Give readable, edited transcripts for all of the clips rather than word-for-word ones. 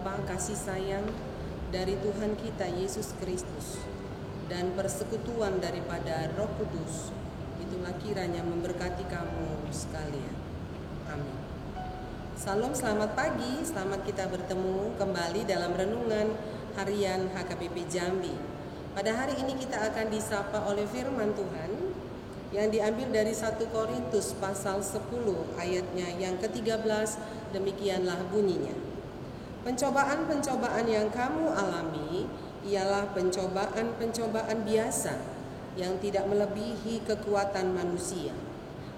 Bapa, kasih sayang dari Tuhan kita Yesus Kristus dan persekutuan daripada Roh Kudus, itulah kiranya memberkati kamu sekalian. Amin. Salam, selamat pagi, selamat kita bertemu kembali dalam renungan harian HKBP Jambi. Pada hari ini kita akan disapa oleh firman Tuhan yang diambil dari 1 Korintus pasal 10 ayatnya yang ke-13, demikianlah bunyinya. Pencobaan-pencobaan yang kamu alami ialah pencobaan-pencobaan biasa yang tidak melebihi kekuatan manusia.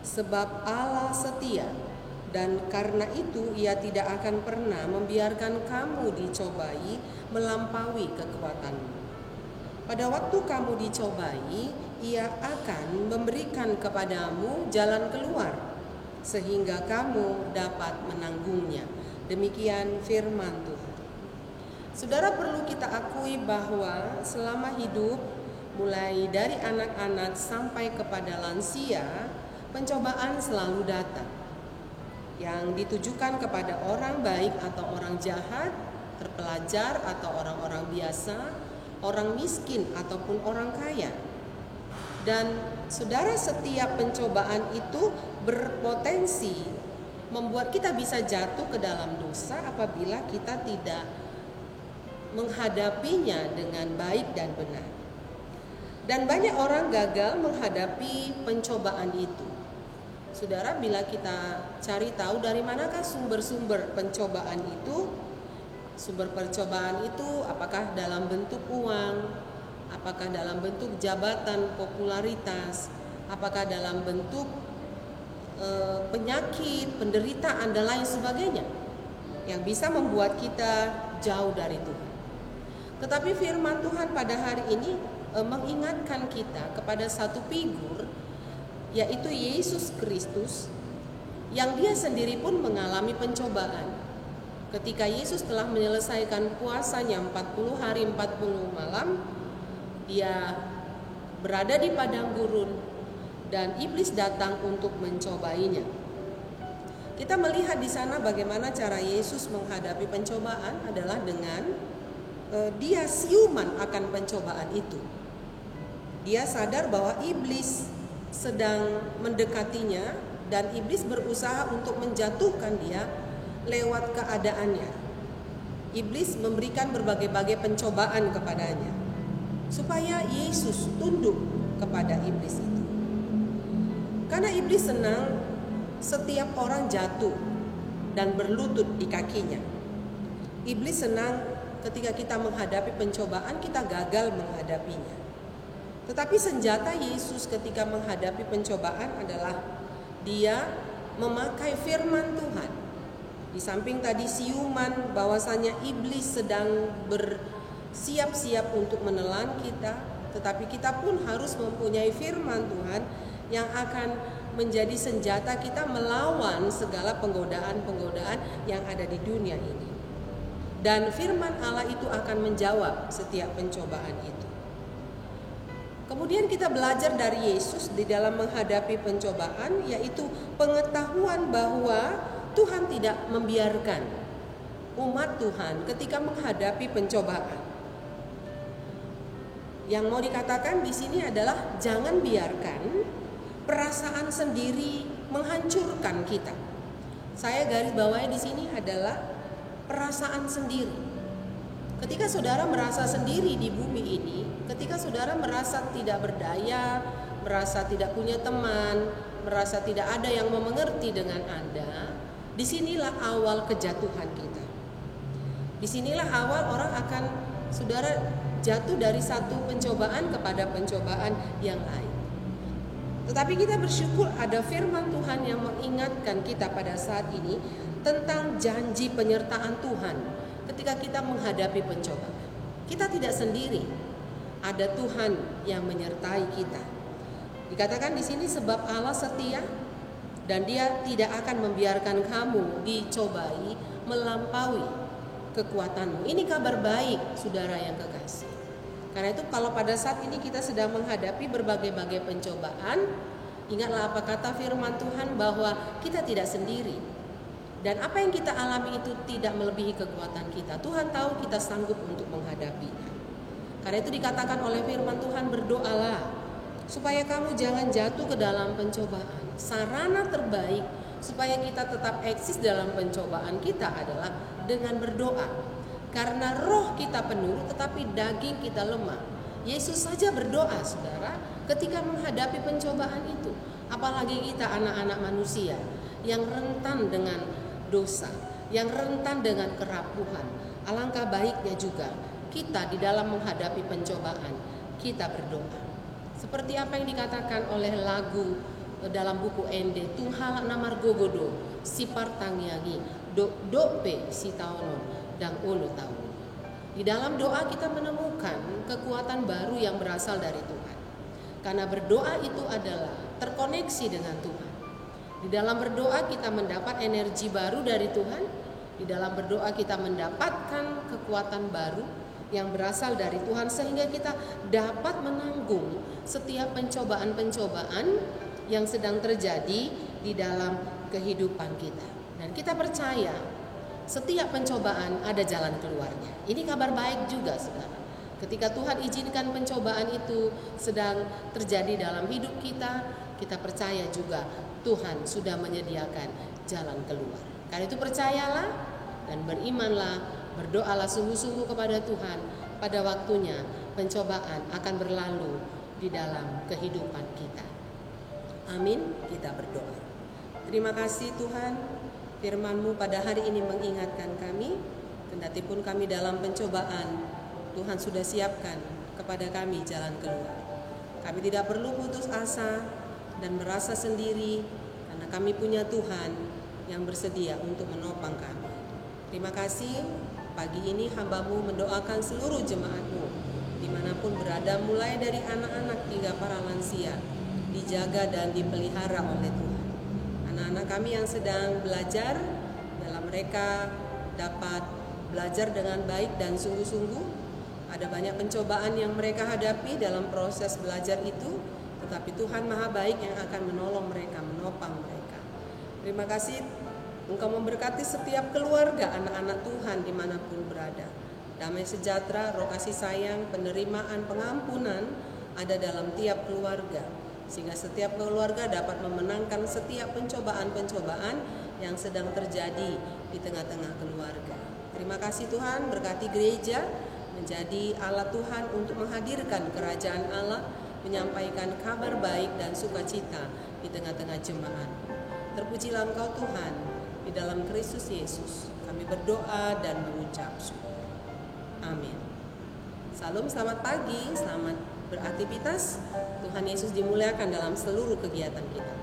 Sebab Allah setia, dan karena itu Ia tidak akan pernah membiarkan kamu dicobai melampaui kekuatanmu. Pada waktu kamu dicobai, Ia akan memberikan kepadamu jalan keluar, sehingga kamu dapat menanggungnya. Demikian firman Tuhan. Saudara, perlu kita akui bahwa selama hidup, mulai dari anak-anak sampai kepada lansia, pencobaan selalu datang, yang ditujukan kepada orang baik atau orang jahat, terpelajar atau orang-orang biasa, orang miskin ataupun orang kaya. Dan saudara, setiap pencobaan itu berpotensi membuat kita bisa jatuh ke dalam dosa apabila kita tidak menghadapinya dengan baik dan benar. Dan banyak orang gagal menghadapi pencobaan itu. Saudara, bila kita cari tahu dari manakah sumber-sumber pencobaan itu, sumber percobaan itu apakah dalam bentuk uang, apakah dalam bentuk jabatan, popularitas, apakah dalam bentuk penyakit, penderitaan dan lain sebagainya, yang bisa membuat kita jauh dari Tuhan. Tetapi firman Tuhan pada hari ini mengingatkan kita kepada satu figur, yaitu Yesus Kristus, yang Dia sendiri pun mengalami pencobaan. Ketika Yesus telah menyelesaikan puasanya 40 hari 40 malam, Dia berada di padang gurun dan iblis datang untuk mencobainya. Kita melihat di sana bagaimana cara Yesus menghadapi pencobaan adalah dengan Dia siuman akan pencobaan itu. Dia sadar bahwa iblis sedang mendekatinya dan iblis berusaha untuk menjatuhkan dia lewat keadaannya. Iblis memberikan berbagai-bagai pencobaan kepadanya supaya Yesus tunduk kepada iblis itu. Karena iblis senang setiap orang jatuh dan berlutut di kakinya. Iblis senang ketika kita menghadapi pencobaan kita gagal menghadapinya. Tetapi senjata Yesus ketika menghadapi pencobaan adalah Dia memakai firman Tuhan. Di samping tadi siuman bahwasanya iblis sedang bersiap-siap untuk menelan kita, tetapi kita pun harus mempunyai firman Tuhan yang akan menjadi senjata kita melawan segala penggodaan-penggodaan yang ada di dunia ini. Dan firman Allah itu akan menjawab setiap pencobaan itu. Kemudian kita belajar dari Yesus di dalam menghadapi pencobaan, yaitu pengetahuan bahwa Tuhan tidak membiarkan umat Tuhan ketika menghadapi pencobaan. Yang mau dikatakan di sini adalah jangan biarkan perasaan sendiri menghancurkan kita. Saya garis bawahi di sini adalah perasaan sendiri. Ketika saudara merasa sendiri di bumi ini, ketika saudara merasa tidak berdaya, merasa tidak punya teman, merasa tidak ada yang mau mengerti dengan Anda, disinilah awal kejatuhan kita. Disinilah awal orang akan saudara jatuh dari satu pencobaan kepada pencobaan yang lain. Tetapi kita bersyukur ada firman Tuhan yang mengingatkan kita pada saat ini tentang janji penyertaan Tuhan ketika kita menghadapi pencobaan. Kita tidak sendiri. Ada Tuhan yang menyertai kita. Dikatakan di sini sebab Allah setia dan Dia tidak akan membiarkan kamu dicobai melampaui kekuatanmu. Ini kabar baik, saudara yang kekasih. Karena itu kalau pada saat ini kita sedang menghadapi berbagai-bagai pencobaan, ingatlah apa kata firman Tuhan bahwa kita tidak sendiri. Dan apa yang kita alami itu tidak melebihi kekuatan kita. Tuhan tahu kita sanggup untuk menghadapinya. Karena itu dikatakan oleh firman Tuhan, berdoalah supaya kamu jangan jatuh ke dalam pencobaan. Sarana terbaik supaya kita tetap eksis dalam pencobaan kita adalah dengan berdoa. Karena roh kita penuh tetapi daging kita lemah. Yesus saja berdoa, saudara, ketika menghadapi pencobaan itu. Apalagi kita anak-anak manusia yang rentan dengan dosa, yang rentan dengan kerapuhan. Alangkah baiknya juga kita di dalam menghadapi pencobaan, kita berdoa. Seperti apa yang dikatakan oleh lagu dalam buku Ende, Tunghala namar gogodo, sipar tangyagi, dope si taonon, dan ulu tahu. Di dalam doa kita menemukan kekuatan baru yang berasal dari Tuhan. Karena berdoa itu adalah terkoneksi dengan Tuhan. Di dalam berdoa kita mendapat energi baru dari Tuhan. Di dalam berdoa kita mendapatkan kekuatan baru yang berasal dari Tuhan, sehingga kita dapat menanggung setiap pencobaan-pencobaan yang sedang terjadi di dalam kehidupan kita. Dan kita percaya setiap pencobaan ada jalan keluarnya. Ini kabar baik juga, saudara. Ketika Tuhan izinkan pencobaan itu sedang terjadi dalam hidup kita, kita percaya juga Tuhan sudah menyediakan jalan keluar. Karena itu percayalah dan berimanlah, berdoalah sungguh-sungguh kepada Tuhan. Pada waktunya pencobaan akan berlalu di dalam kehidupan kita. Amin, kita berdoa. Terima kasih Tuhan, firman-Mu pada hari ini mengingatkan kami, kendati pun kami dalam pencobaan, Tuhan sudah siapkan kepada kami jalan keluar. Kami tidak perlu putus asa dan merasa sendiri, karena kami punya Tuhan yang bersedia untuk menopang kami. Terima kasih, pagi ini hamba-Mu mendoakan seluruh jemaat-Mu dimanapun berada, mulai dari anak-anak hingga para lansia, dijaga dan dipelihara oleh Tuhan. Anak-anak kami yang sedang belajar, dalam mereka dapat belajar dengan baik dan sungguh-sungguh. Ada banyak pencobaan yang mereka hadapi dalam proses belajar itu, tetapi Tuhan Maha Baik yang akan menolong mereka, menopang mereka. Terima kasih Engkau memberkati setiap keluarga anak-anak Tuhan dimanapun berada. Damai sejahtera, roh kasih sayang, penerimaan, pengampunan ada dalam tiap keluarga, sehingga setiap keluarga dapat memenangkan setiap pencobaan-pencobaan yang sedang terjadi di tengah-tengah keluarga. Terima kasih Tuhan, berkati gereja menjadi alat Tuhan untuk menghadirkan kerajaan Allah, menyampaikan kabar baik dan sukacita di tengah-tengah jemaat. Terpujilah Engkau Tuhan, di dalam Kristus Yesus kami berdoa dan mengucap syukur. Amin. Salam, selamat pagi, selamat beraktivitas. Tuhan Yesus dimuliakan dalam seluruh kegiatan kita.